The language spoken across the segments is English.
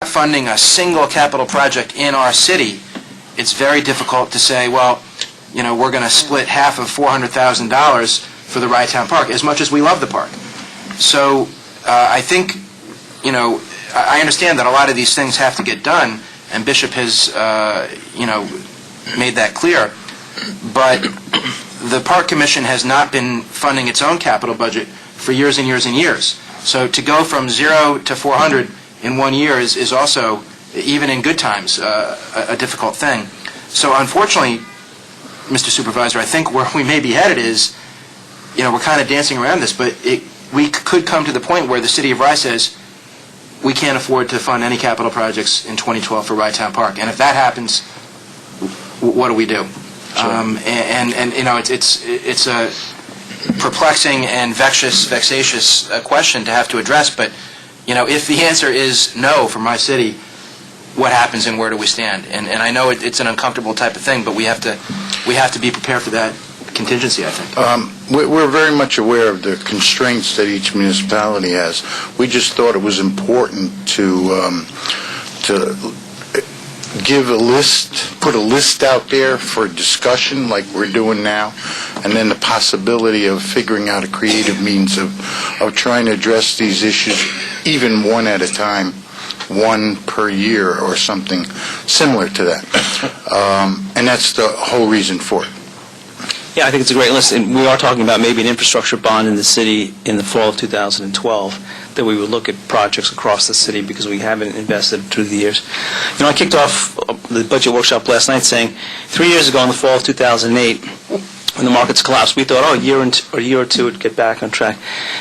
funding a single capital project in our city, it's very difficult to say, well, you know, we're going to split half of $400,000 for the Rytown Park, as much as we love the park. So I think, you know, I understand that a lot of these things have to get done, and Bishop has, you know, made that clear. But the Park Commission has not been funding its own capital budget for years and years and years. So to go from 0 to 400 in 1 year is also, even in good times, a difficult thing. So unfortunately, Mr. Supervisor, I think where we may be headed is, you know, we're kind of dancing around this, but we could come to the point where the City of Rye says, we can't afford to fund any capital projects in 2012 for Rytown Park. And if that happens, what do we do? Sure. And you know, it's a perplexing and vexatious question to have to address. But you know, if the answer is no for my city, what happens and where do we stand? And I know it's an uncomfortable type of thing, but we have to be prepared for that contingency, I think. We're very much aware of the constraints that each municipality has. We just thought it was important to give a list, put a list out there for discussion like we're doing now, and then the possibility of figuring out a creative means of trying to address these issues even one at a time, one per year or something similar to that. And that's the whole reason for it. Yeah, I think it's a great list, and we are talking about maybe an infrastructure bond in the city in the fall of 2012, that we would look at projects across the city because we haven't invested through the years. You know, I kicked off the budget workshop last night saying 3 years ago in the fall of 2008, when the markets collapsed, we thought, oh, a year or two would get back on track.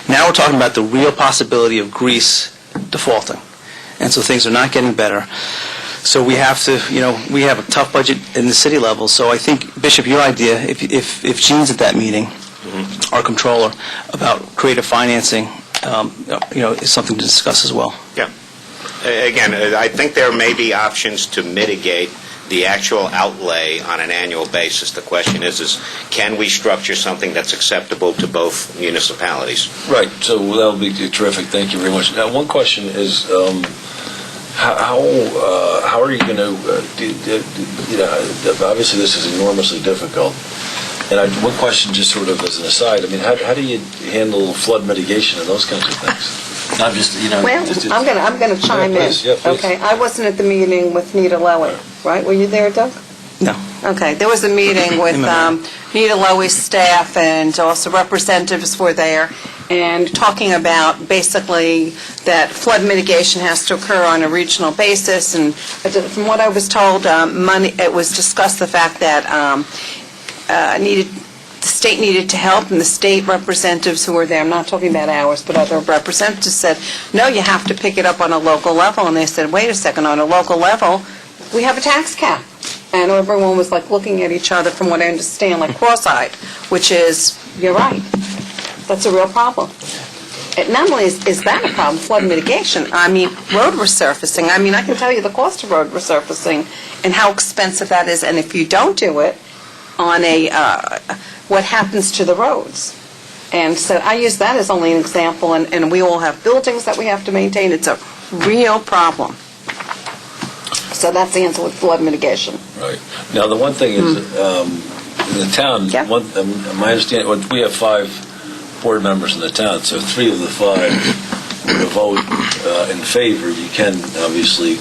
Now we're talking about the real possibility of Greece defaulting, and so things are not getting better. So we have to, you know, we have a tough budget in the city level. So I think, Bishop, your idea, if Gene's at that meeting, our controller, about creative financing, you know, is something to discuss as well. Yeah. Again, I think there may be options to mitigate the actual outlay on an annual basis. The question is can we structure something that's acceptable to both municipalities? Right. So that would be terrific. Thank you very much. Now, one question is, how are you going to, you know, obviously this is enormously difficult. And one question, just sort of as an aside, I mean, how do you handle flood mitigation and those kinds of things? Not just, you know. Well, I'm going to chime in. Yeah, please. Okay, I wasn't at the meeting with Nita Lowy, right? Were you there, Doug? No. Okay, there was a meeting with Nita Lowy's staff, and also representatives were there, and talking about basically that flood mitigation has to occur on a regional basis. And from what I was told, it was discussed the fact that the state needed to help, and the state representatives who were there, I'm not talking about ours, but other representatives said, no, you have to pick it up on a local level. And they said, wait a second, on a local level, we have a tax cap. And everyone was like looking at each other, from what I understand, like cross-eyed, which is, you're right, that's a real problem. Not only is that a problem, flood mitigation, I mean, road resurfacing. I mean, I can tell you the cost of road resurfacing and how expensive that is, and if you don't do it, on what happens to the roads. And so I use that as only an example, and we all have buildings that we have to maintain. It's a real problem. So that's the answer with flood mitigation. Right. Now, the one thing is, in the town, Yeah. My understanding, we have 5 board members in the town, so 3 of the 5 would vote in favor. You can, obviously,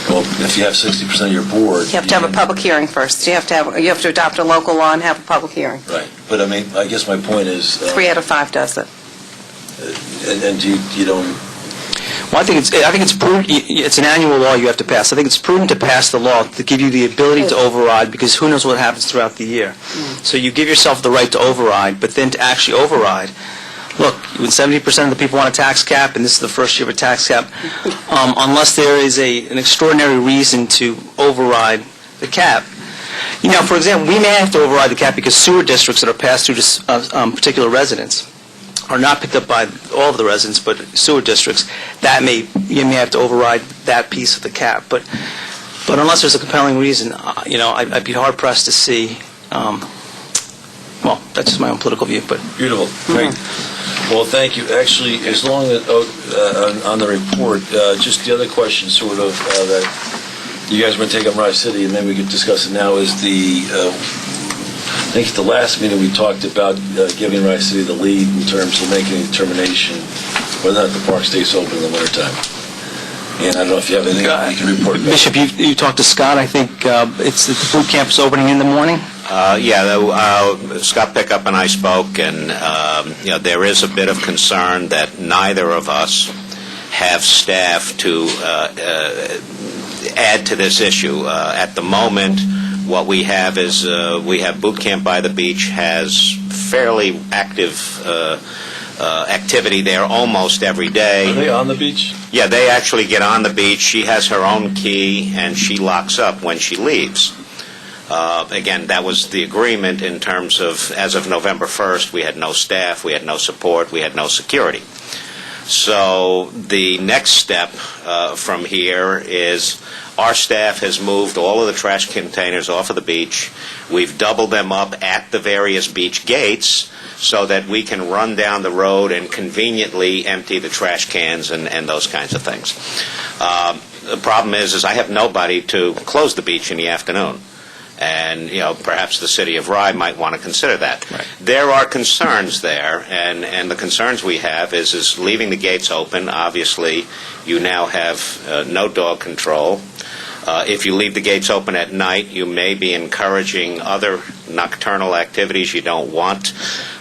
well, if you have 60% of your board... You have to have a public hearing first. You have to adopt a local law and have a public hearing. Right. But, I mean, I guess my point is... 3 out of 5 does it. And you don't... Well, I think it's prudent. It's an annual law you have to pass. I think it's prudent to pass the law to give you the ability to override, because who knows what happens throughout the year. So you give yourself the right to override, but then to actually override. Look, when 70% of the people want a tax cap, and this is the first year of a tax cap, unless there is an extraordinary reason to override the cap. You know, for example, we may have to override the cap because sewer districts that are passed through to particular residents are not picked up by all of the residents, but sewer districts. You may have to override that piece of the cap. But unless there's a compelling reason, you know, I'd be hard pressed to see. Well, that's just my own political view. But beautiful, great. Well, thank you. Actually, as long as, on the report, just the other question sort of that you guys were going to take on Rye City, and maybe we could discuss it now, is I think at the last meeting we talked about giving Rye City the lead in terms of making a determination whether or not the park stays open in the wintertime. And I don't know if you have anything you can report back. Bishop, you talked to Scott. I think it's the boot camp's opening in the morning. Scott Pickup and I spoke, and there is a bit of concern that neither of us have staff to add to this issue. At the moment, what we have is we have Boot Camp by the Beach has fairly active activity there almost every day. Are they on the beach? Yeah, they actually get on the beach. She has her own key, and she locks up when she leaves. Again, that was the agreement in terms of, as of November 1st, we had no staff, we had no support, we had no security. So the next step from here is our staff has moved all of the trash containers off of the beach. We've doubled them up at the various beach gates so that we can run down the road and conveniently empty the trash cans and those kinds of things. The problem is I have nobody to close the beach in the afternoon. And, perhaps the city of Rye might want to consider that. Right. There are concerns there, and the concerns we have is leaving the gates open. Obviously, you now have no dog control. If you leave the gates open at night, you may be encouraging other nocturnal activities you don't want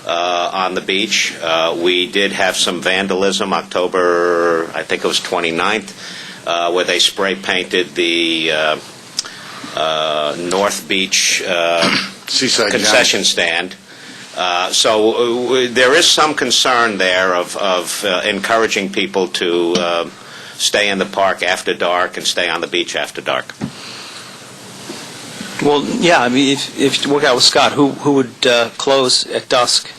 on the beach. We did have some vandalism October, I think it was 29th, where they spray painted the North Beach Seaside concession stand. So there is some concern there of encouraging people to stay in the park after dark and stay on the beach after dark. Well, yeah. I mean, if you work out with Scott, who would close at dusk,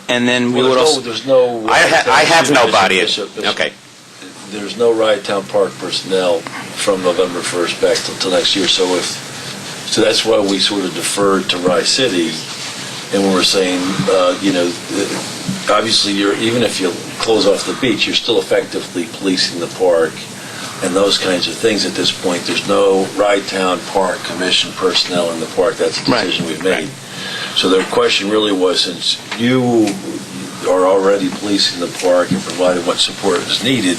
and then we would also. There's no. I have nobody. Bishop. Okay. There's no Rye Town Park personnel from November 1st back till next year. So that's why we sort of deferred to Rye City, and we were saying, obviously, even if you close off the beach, you're still effectively policing the park and those kinds of things. At this point, there's no Rye Town Park Commission personnel in the park. That's a decision we've made. So the question really was, since you are already policing the park and providing what support is needed,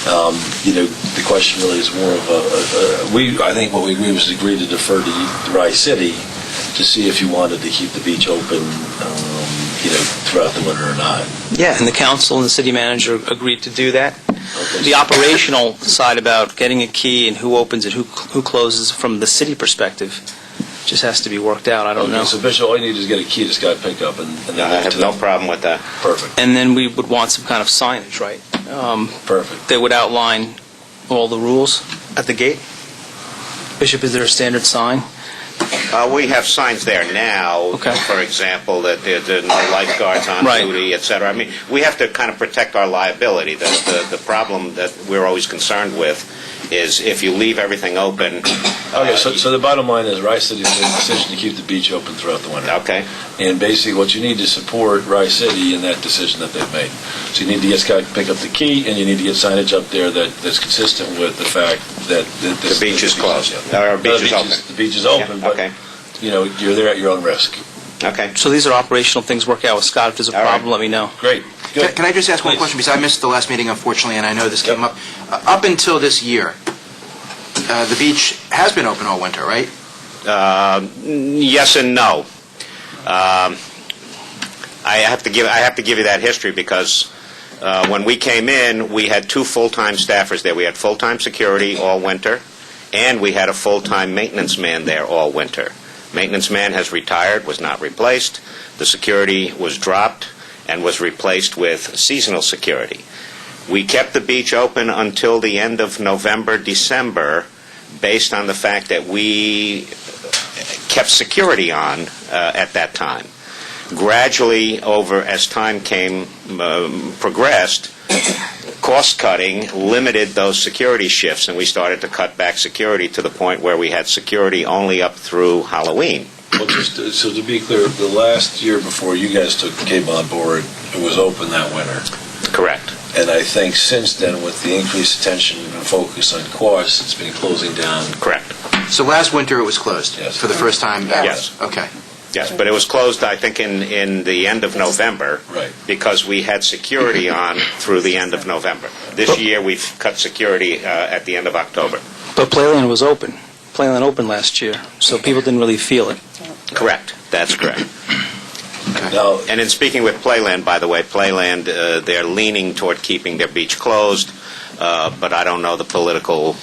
the question really is more of I think what we agreed was agree to defer to Rye City to see if you wanted to keep the beach open, throughout the winter or not. Yeah, and the council and the city manager agreed to do that. Okay. The operational side about getting a key and who opens it, who closes, from the city perspective, just has to be worked out. I don't know. So, Bishop, all you need is get a key to Scott Pickup, and then I have no problem with that. Perfect. And then we would want some kind of signage, right? Perfect. That would outline all the rules at the gate. Bishop, is there a standard sign? We have signs there now, Okay. for example, that there are no lifeguards on Right. duty, et cetera. I mean, we have to kind of protect our liability. The problem that we're always concerned with is if you leave everything open. Okay, so the bottom line is Rye City's made a decision to keep the beach open throughout the winter. Okay. And basically what you need to support Rye City in that decision that they've made. So you need to get Scott to pick up the key, and you need to get signage up there that's consistent with the fact that The beach is closed. Our beach is open. The beach is open, Yeah, okay. but you're there at your own risk. Okay. So these are operational things. Work out with Scott. If there's a All right. problem, let me know. Great. Good. Can I just ask one Please. question, because I missed the last meeting, unfortunately, and I know this came up. Up until this year, the beach has been open all winter, right? Yes and no. I have to give you that history because when we came in, we had 2 full-time staffers there. We had full-time security all winter, and we had a full-time maintenance man there all winter. Maintenance man has retired, was not replaced. The security was dropped and was replaced with seasonal security. We kept the beach open until the end of November, December, based on the fact that we kept security on at that time. Gradually, as time progressed, cost-cutting limited those security shifts, and we started to cut back security to the point where we had security only up through Halloween. Well, just so to be clear, the last year before you guys took cable on board, it was open that winter. Correct. And I think since then, with the increased attention and focus on costs, it's been closing down. Correct. So last winter it was closed? Yes. For the first time ever? Yes. Okay. Yes, but it was closed, I think, in the end of November. Right. Because we had security on through the end of November. This year, we've cut security at the end of October. But Playland was open. Playland opened last year, so people didn't really feel it. Correct. That's correct. Now, And in speaking with Playland, by the way, Playland, they're leaning toward keeping their beach closed, but I don't know the political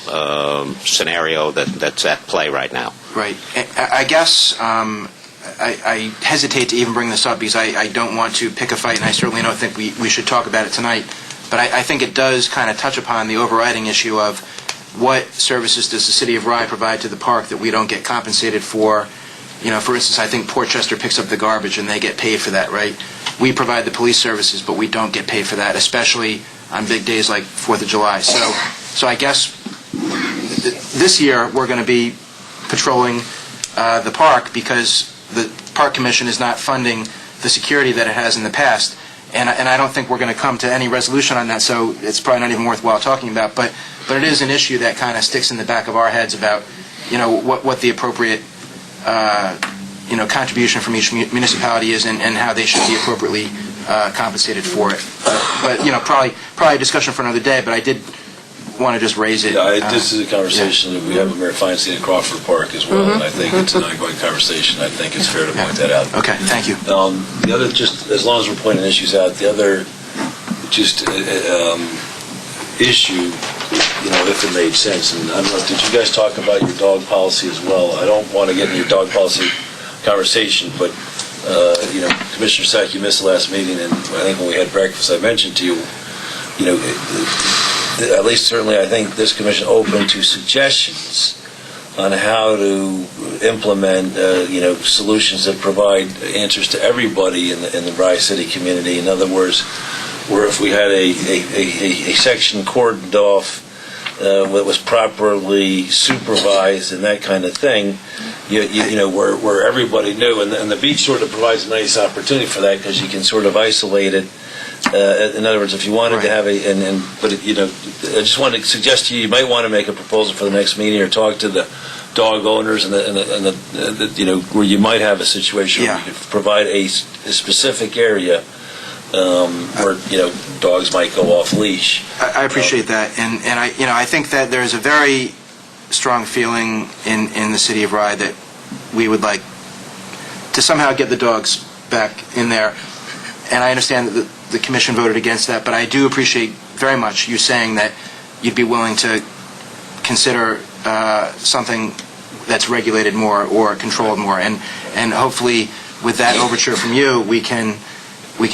scenario that's at play right now. Right. I guess I hesitate to even bring this up because I don't want to pick a fight, and I certainly don't think we should talk about it tonight. But I think it does kind of touch upon the overriding issue of what services does the City of Rye provide to the park that we don't get compensated for. You know, for instance, I think Portchester picks up the garbage and they get paid for that, right? We provide the police services, but we don't get paid for that, especially on big days like 4th of July. So I guess this year we're going to be patrolling the park because the Park Commission is not funding the security that it has in the past. And I don't think we're going to come to any resolution on that, so it's probably not even worthwhile talking about. But it is an issue that kind of sticks in the back of our heads about, you know, what the appropriate, contribution from each municipality is and how they should be appropriately compensated for it. But, you know, probably a discussion for another day, but I did want to just raise it. this is a conversation that we have with Mayor Feinstein at Crawford Park as well, and I think it's an ongoing conversation. I think it's fair to point that out. Okay, thank you. The other, just as long as we're pointing issues out, the other just issue, you know, if it made sense, and I don't know, did you guys talk about your dog policy as well? I don't want to get in your dog policy conversation, but, you know, Commissioner Sack, you missed the last meeting, and I think when we had breakfast, I mentioned to you, you know, at least certainly I think this commission open to suggestions on how to implement, you know, solutions that provide answers to everybody in the Rye City community. In other words, where if we had a section cordoned off that was properly supervised and that kind of thing, you know, where everybody knew, and the beach sort of provides a nice opportunity for that because you can sort of isolate it. In other words, if you wanted to have but you know, I just wanted to suggest to you, you might want to make a proposal for the next meeting or talk to the dog owners and the you know, where you might have a situation where you could provide a specific area where, you know, dogs might go off leash. I appreciate that, and I think that there's a very strong feeling in the City of Rye that we would like to somehow get the dogs back in there, and I understand that the Commission voted against that, but I do appreciate very much you saying that you'd be willing to consider something that's regulated more or controlled more, and hopefully with that overture from you, we can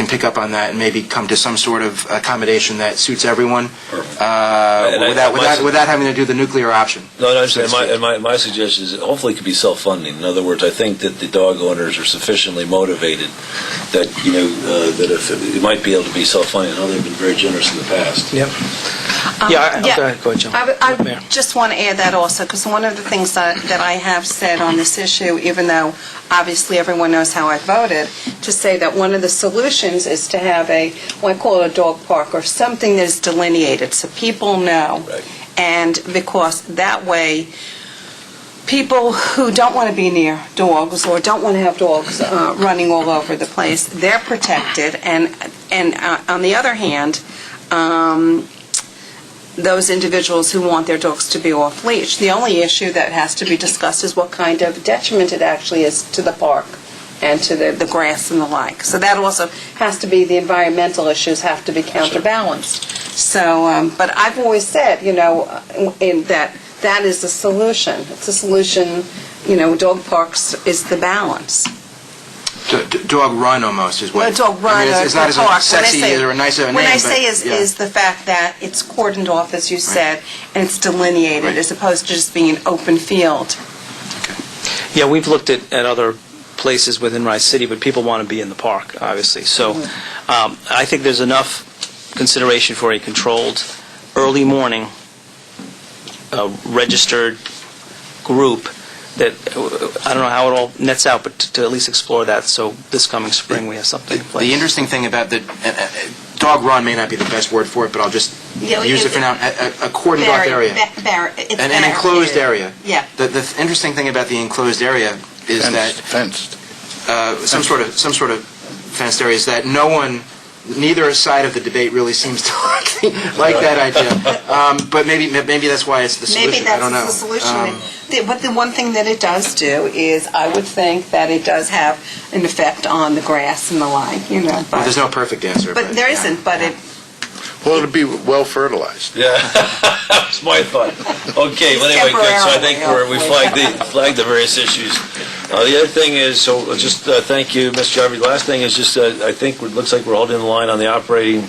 pick up on that and maybe come to some sort of accommodation that suits everyone without having to do the nuclear option. No, and my suggestion is hopefully it could be self-funding. In other words, I think that the dog owners are sufficiently motivated that, you know, that if it might be able to be self-funding. I know they've been very generous in the past. Yep. Go ahead, Joe. I just want to add that also, because one of the things that I have said on this issue, even though obviously everyone knows how I voted, to say that one of the solutions is to have what I call a dog park or something that is delineated so people know. Right. And because that way, people who don't want to be near dogs or don't want to have dogs running all over the place, they're protected. And on the other hand, those individuals who want their dogs to be off leash. The only issue that has to be discussed is what kind of detriment it actually is to the park and to the grass and the like. So that also has to be, the environmental issues have to be counterbalanced. So, but I've always said, you know, in that is the solution. It's a solution, you know, dog parks is the balance. Dog run almost is what. A dog run, I mean, it's not park. as sexy or nice of a name. When I but, say is the fact that it's cordoned off, as you said, and it's delineated, as opposed to just being an open field. Yeah, we've looked at other places within Rice City, but people want to be in the park, obviously. So I think there's enough consideration for a controlled, early morning, registered group that, I don't know how it all nets out, but to at least explore that, so this coming spring we have something in place. The interesting thing about the dog run may not be the best word for it, but I'll just use it for now. A cordoned off area, an enclosed area. Yeah. The interesting thing about the enclosed area is that Fenced. some sort of fenced area is that neither side of the debate really seems to like that idea. But maybe that's why it's the solution. Maybe that's I don't know. the solution. But the one thing that it does do is, I would think that it does have an effect on the grass and the like, Well, But there's no perfect answer. but there isn't, but it, Well, it'll be well fertilized. Yeah, that's my thought. Okay, well, anyway, good, so I think we flagged the various issues. The other thing is, so just thank you, Ms. Gioffre. The last thing is just, I think it looks like we're holding the line on the operating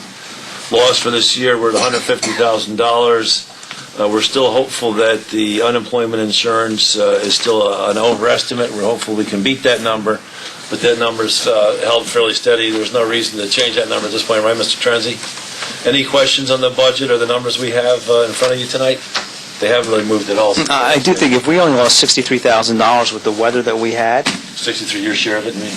loss for this year. We're at $150,000. We're still hopeful that the unemployment insurance is still an overestimate. We're hopeful we can beat that number, but that number's held fairly steady. There's no reason to change that number at this point, right, Mr. Trenzi? Any questions on the budget or the numbers we have in front of you tonight? They haven't really moved at all. I do think if we only lost $63,000 with the weather that we had... 63, your share of it, I mean?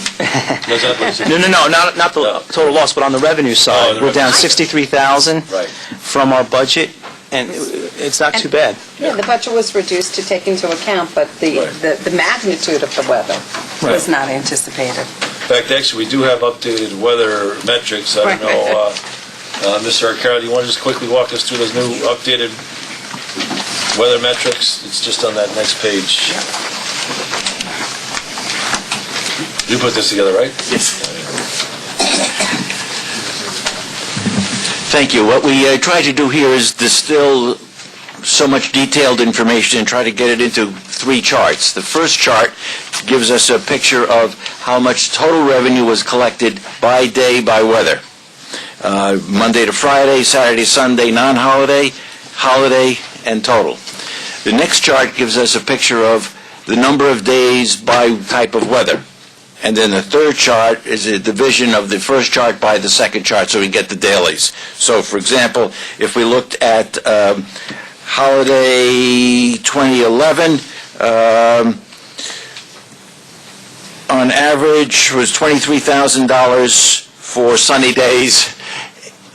No, it's not like 63. No, not the total loss, but on the revenue side. the We're down revenue. $63,000 Right. from our budget, and it's not too bad. yeah, the budget was reduced to take into account, but the magnitude of the weather was not anticipated. In fact, actually, we do have updated weather metrics. I don't know, Mr. Arcaro, do you want to just quickly walk us through those new updated weather metrics? It's just on that next page. You put this together, right? Yes. Thank you. What we try to do here is distill so much detailed information and try to get it into 3 charts. The first chart gives us a picture of how much total revenue was collected by day by weather. Monday to Friday, Saturday, Sunday, non-holiday, holiday, and total. The next chart gives us a picture of the number of days by type of weather. And then the third chart is a division of the first chart by the second chart, so we get the dailies. So, for example, if we looked at holiday 2011, on average was $23,000 for sunny days,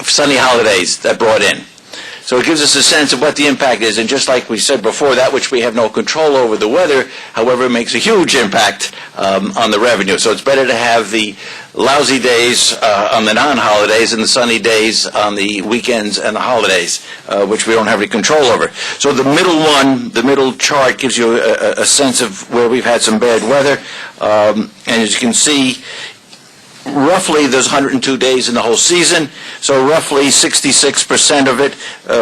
sunny holidays that brought in. So it gives us a sense of what the impact is, and just like we said before, that which we have no control over, the weather, however, makes a huge impact on the revenue. So it's better to have the lousy days on the non-holidays and the sunny days on the weekends and the holidays, which we don't have any control over. So the middle chart gives you a sense of where we've had some bad weather, and as you can see, roughly there's 102 days in the whole season, so roughly 66% of it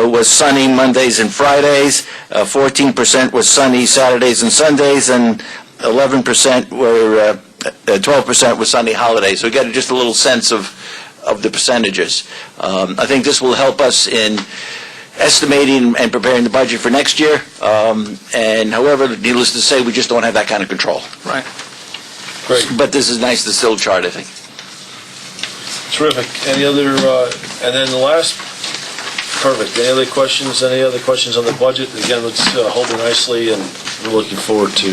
was sunny Mondays and Fridays, 14% was sunny Saturdays and Sundays, and 12% was sunny holidays. So we got just a little sense of the percentages. I think this will help us in estimating and preparing the budget for next year, and however, needless to say, we just don't have that kind of control. Right. Great. But this is nice, the still chart, I think. Terrific. Any other, and then the last, perfect. Any other questions? Any other questions on the budget? Again, let's hold it nicely, and we're looking forward to...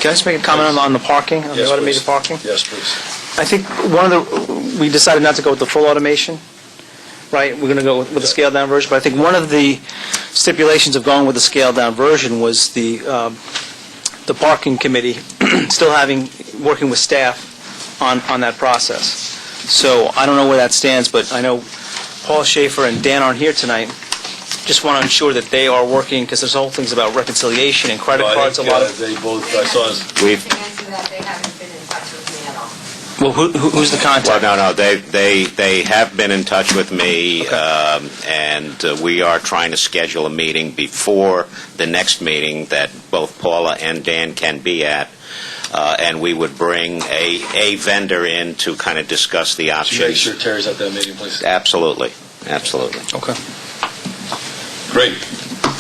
Can I just make a comment on the parking, on the Yes, automated please. parking? Yes, please. I think we decided not to go with the full automation, right? We're going to go with the scaled-down version, but I think one of the stipulations of going with the scaled-down version was the parking committee still working with staff on that process. So I don't know where that stands, but I know Paul Schaefer and Dan aren't here tonight. Just want to ensure that they are working, because there's whole things about reconciliation and credit cards, a lot of... They both, I saw... We've To answer that, they haven't been in touch with me at all. Well, who's the contact? Well, no, they have been in touch with me, and we are trying to schedule a meeting before the next meeting that both Paula and Dan can be at, and we would bring a vendor in to kind of discuss the options. Make sure Terry's at that meeting, please. Absolutely, absolutely. Okay. Great.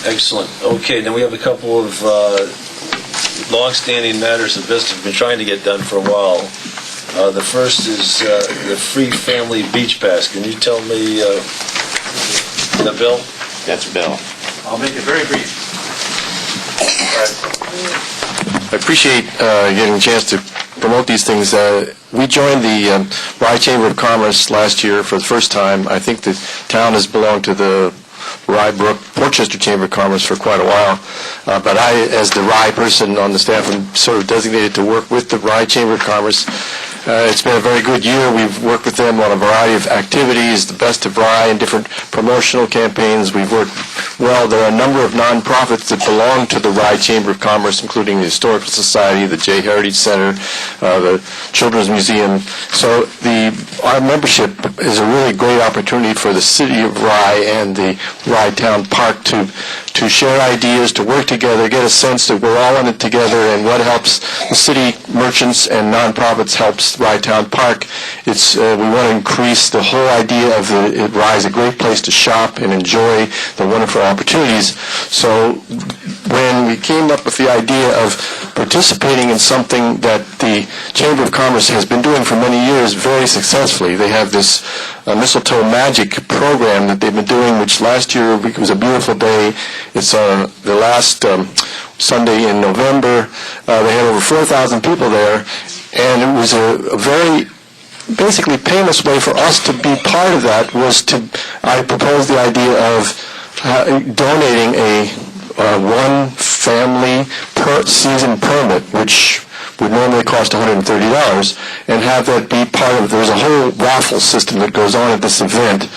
Excellent. Okay, then we have a couple of long-standing matters of business we've been trying to get done for a while. The first is the free family beach pass. Can you tell me the bill? That's Bill. I'll make it very brief. I appreciate getting a chance to promote these things. We joined the Rye Chamber of Commerce last year for the first time. I think the town has belonged to the Rye Brook Portchester Chamber of Commerce for quite a while. But I, as the Rye person on the staff, am sort of designated to work with the Rye Chamber of Commerce. It's been a very good year. We've worked with them on a variety of activities, the Best of Rye and different promotional campaigns. We've worked well. There are a number of nonprofits that belong to the Rye Chamber of Commerce, including the Historical Society, the Jay Heritage Center, the Children's Museum. So our membership is a really great opportunity for the city of Rye and the Rye Town Park to share ideas, to work together, get a sense that we're all in it together, and what helps the city merchants and nonprofits helps Rye Town Park. We want to increase the whole idea of Rye is a great place to shop and enjoy the wonderful opportunities. So when we came up with the idea of participating in something that the Chamber of Commerce has been doing for many years very successfully, they have this Mistletoe Magic program that they've been doing, which last year was a beautiful day. It's on the last Sunday in November. They had over 4,000 people there, and it was a very basically painless way for us to be part of that. I proposed the idea of donating a one family per season permit, which would normally cost $130, and have that be part of, there's a whole raffle system that goes on at this event,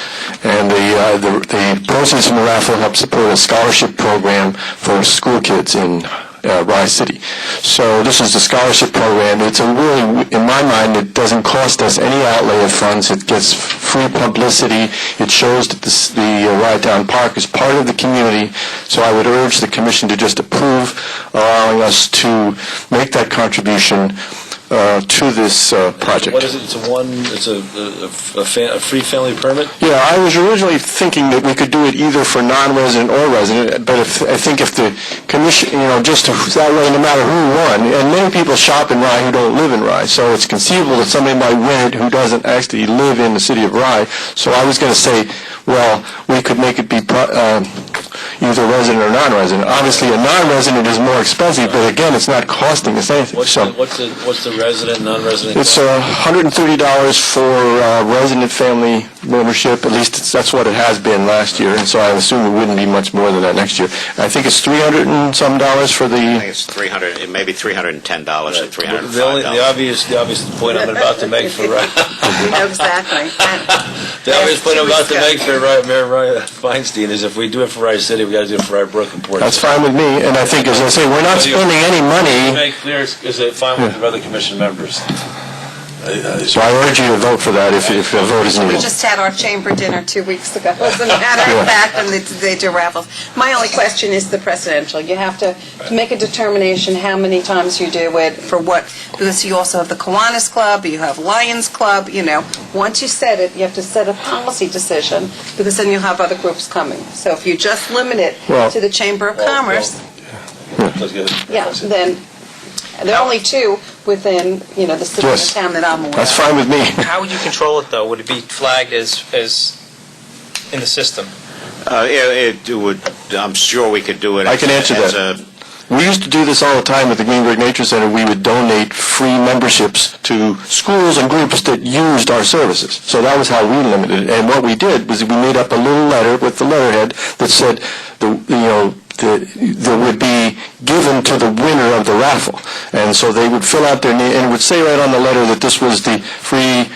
and the proceeds from the raffle help support a scholarship program for school kids in Rye City. So this is the scholarship program. It's a really, in my mind, it doesn't cost us any outlay of funds. It gets free publicity. It shows that the Rye Town Park is part of the community. So I would urge the Commission to just approve allowing us to make that contribution to this project. What is it? It's a free family permit? Yeah, I was originally thinking that we could do it either for non-resident or resident, but I think if the Commission, just that way, no matter who won, and many people shop in Rye who don't live in Rye, so it's conceivable that somebody might win it who doesn't actually live in the city of Rye. So I was going to say, well, we could make it be either resident or non-resident. Obviously, a non-resident is more expensive, but again, it's not costing us anything. What's the resident, non-resident? It's $130 for resident family membership. At least that's what it has been last year, and so I assume it wouldn't be much more than that next year. I think it's $300 and some for the. I think it's $300. It may be $310 or $305. The obvious point I'm about to make for Rye. Exactly. The obvious point I'm about to make for Mayor Feinstein is if we do it for Rye City, we got to do it for Rye Brook and Port. That's fine with me, and I think, as I say, we're not spending any money. To make clear, is it fine with the other commission members? So I urge you to vote for that if a vote is We needed. just had our chamber dinner 2 weeks ago, as a matter of fact, and they do raffles. My only question is the presidential. You have to make a determination how many times you do it, for what, because you also have the Kiwanis Club, you have Lions Club, Once you set it, you have to set a policy decision, because then you'll have other groups coming. So if you just limit it to the Chamber of Commerce, then there are only two within, the city and the town that I'm aware of. That's fine with me. How would you control it, though? Would it be flagged as in the system? It would. I'm sure we could do it. I can answer that. We used to do this all the time at the Greenberg Nature Center. We would donate free memberships to schools and groups that used our services. So that was how we limited it. And what we did was we made up a little letter with the letterhead that said, that would be given to the winner of the raffle. And so they would fill out their name, and it would say right on the letter that this was the free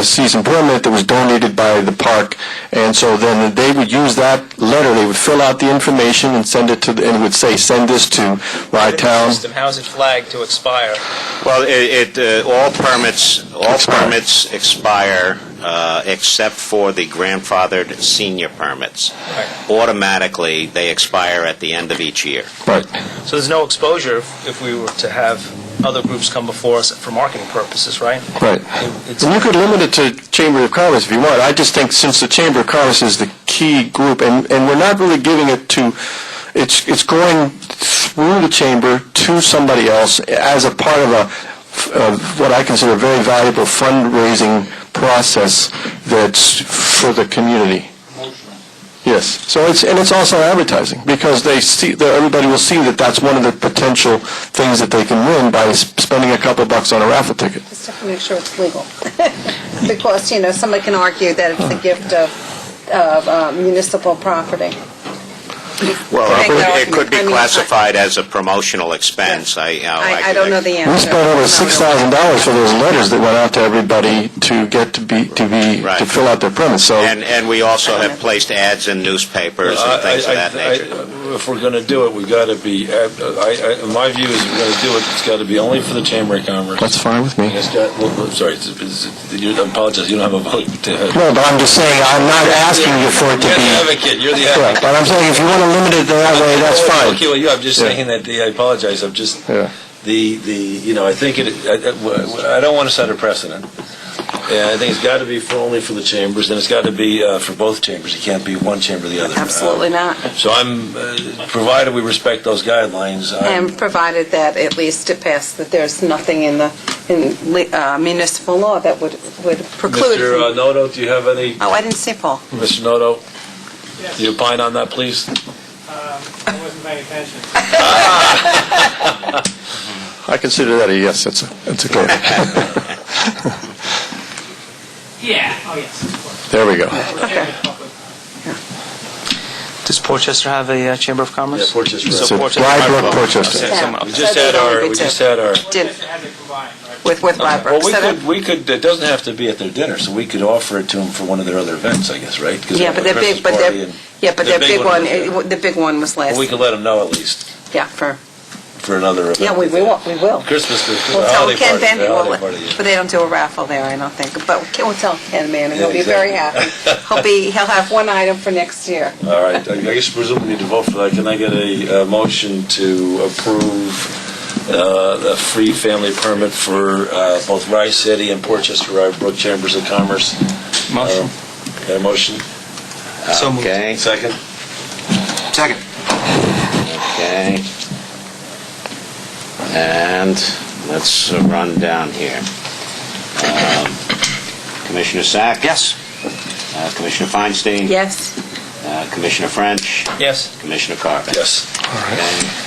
season permit that was donated by the park. And so then they would use that letter, they would fill out the information and send it and it would say, send this to Rye Town. How is it flagged to expire? Well, all permits expire except for the grandfathered senior permits. Right. Automatically, they expire at the end of each year. Right. So there's no exposure if we were to have other groups come before us for marketing purposes, right? Right. And you could limit it to Chamber of Commerce if you want. I just think since the Chamber of Commerce is the key group, and we're not really giving it to, it's going through the Chamber to somebody else as a part of what I consider a very valuable fundraising process that's for the community. Yeah, Yes. So it's also advertising, because everybody will see that that's one of the potential things that they can win by spending a couple bucks on a raffle ticket. Just have to make sure it's legal. Because, somebody can argue that it's a gift of municipal property. Well, Make that it could be argument. classified as a promotional expense. I don't know the We answer. spent over $6,000 for those letters that went out to everybody to get Right. to fill out their permits. So And we also have placed ads in newspapers and things of that nature. If we're going to do it, we got to be, my view is if we're going to do it, it's got to be only for the Chamber of Commerce. that's fine with me. It's got, well, sorry, I apologize, you don't have a vote. No, but I'm just saying, I'm not asking you for it to You're the be... advocate, you're the Correct. advocate. But I'm saying, if you want to limit it that way, that's fine. Okay, well, I'm just Yeah. saying that, I apologize, I'm just, Yeah. I think I don't want to set a precedent. Yeah, I think it's got to be only for the chambers, and it's got to be for both chambers. It can't be one chamber or the other. Absolutely not. So provided we respect those guidelines. And provided that at least it passed, that there's nothing in municipal law that would preclude. Mr. Noto, do you have any? Oh, I didn't see Paul. Mr. Noto, do you opine on that, please? I wasn't paying attention. I consider that a yes. That's a go. Yeah, oh yes, of course. There we go. Does Portchester have a Chamber of Commerce? Yeah, Portchester. It's So a Portchester. Rybrook, Portchester. Yeah. We just had our. Did, Had to combine, right? with Well, Rybrook. we could. It doesn't have to be at their dinner, so we could offer it to them for one of their other events, I guess, right? 'Cause Yeah, they but have their a big, Christmas party and- their big one, was- the big one was last. Well, we can let them know at least Yeah, for another event. we will. Christmas, We'll tell holiday Ken party. Van, the holiday party, yeah. but they don't do a raffle there, I don't think. But we'll tell Ken Manning, he'll Yeah, be very exactly. happy. He'll have one item for next year. All right, I guess presumably we need to vote for that. Can I get a motion to approve a free family permit for both Rice City and Portchester Rybrook Chambers of Commerce? Motion. Got a motion? So moved. Okay, Second? Second. okay. And let's run down here. Commissioner Sack? Yes. Commissioner Feinstein? Yes. Commissioner French? Yes. Commissioner Carpenter? Yes.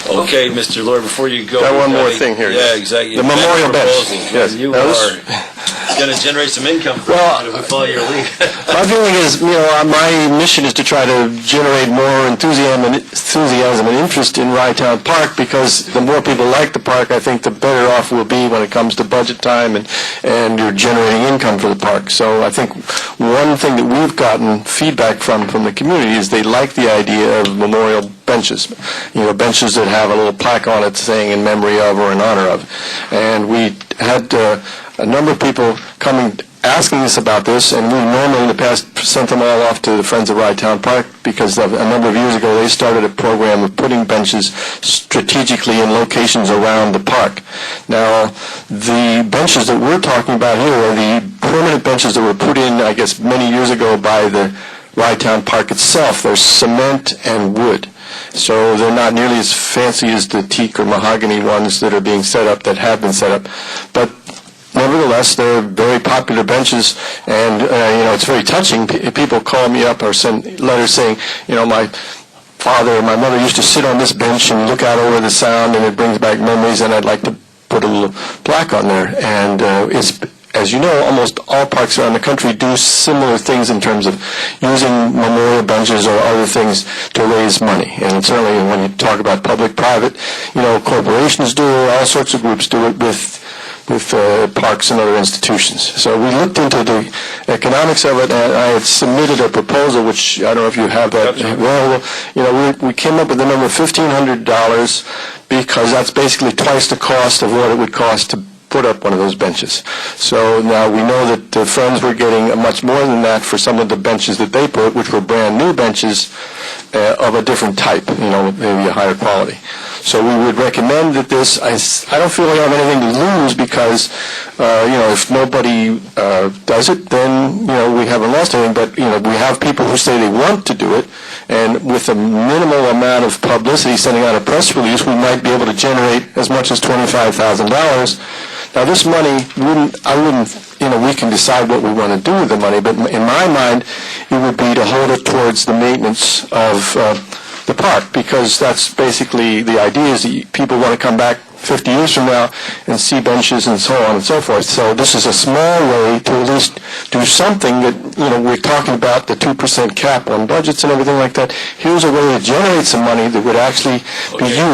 Okay. Okay, Mr. Lord, before you go... Got one we've more a- thing here. Yeah, exactly. The memorial bench. Yes. You Now this- are going to generate some income for Well, us if we follow your lead. My feeling is, my mission is to try to generate more enthusiasm and interest in Rytown Park, because the more people like the park, I think the better off we'll be when it comes to budget time and you're generating income for the park. So I think one thing that we've gotten feedback from the community is they like the idea of memorial benches, benches that have a little plaque on it saying in memory of or in honor of. And we had a number of people coming asking us about this, and we normally in the past sent them all off to the Friends of Rytown Park, because a number of years ago they started a program of putting benches strategically in locations around the park. Now, the benches that we're talking about here are the permanent benches that were put in, I guess, many years ago by the Rytown Park itself. They're cement and wood. So they're not nearly as fancy as the teak or mahogany ones that are being set up, that have been set up. But nevertheless, they're very popular benches, and it's very touching. People call me up or send letters saying, my father or my mother used to sit on this bench and look out over the sound, and it brings back memories, and I'd like to put a little plaque on there. And it's, as you know, almost all parks around the country do similar things in terms of using memorial benches or other things to raise money. And certainly when you talk about public-private, corporations do it, all sorts of groups do it with parks and other institutions. So we looked into the economics of it, and I had submitted a proposal, which I don't know if you have that. Well, we came up with the number of $1,500, because that's basically twice the cost of what it would cost to put up one of those benches. So now we know that the Friends were getting much more than that for some of the benches that they put, which were brand new benches of a different type, maybe a higher quality. So we would recommend that this, I don't feel we have anything to lose, because, if nobody does it, then, we haven't lost anything. But, we have people who say they want to do it, and with a minimal amount of publicity, sending out a press release, we might be able to generate as much as $25,000. Now, this money we can decide what we want to do with the money, but in my mind, it would be to hold it towards the maintenance of the park, because that's basically the idea, is that people want to come back 50 years from now and see benches and so on and so forth. So this is a small way to at least do something that, we're talking about the 2% cap on budgets and everything like that. Here's a way to generate some money that would actually be used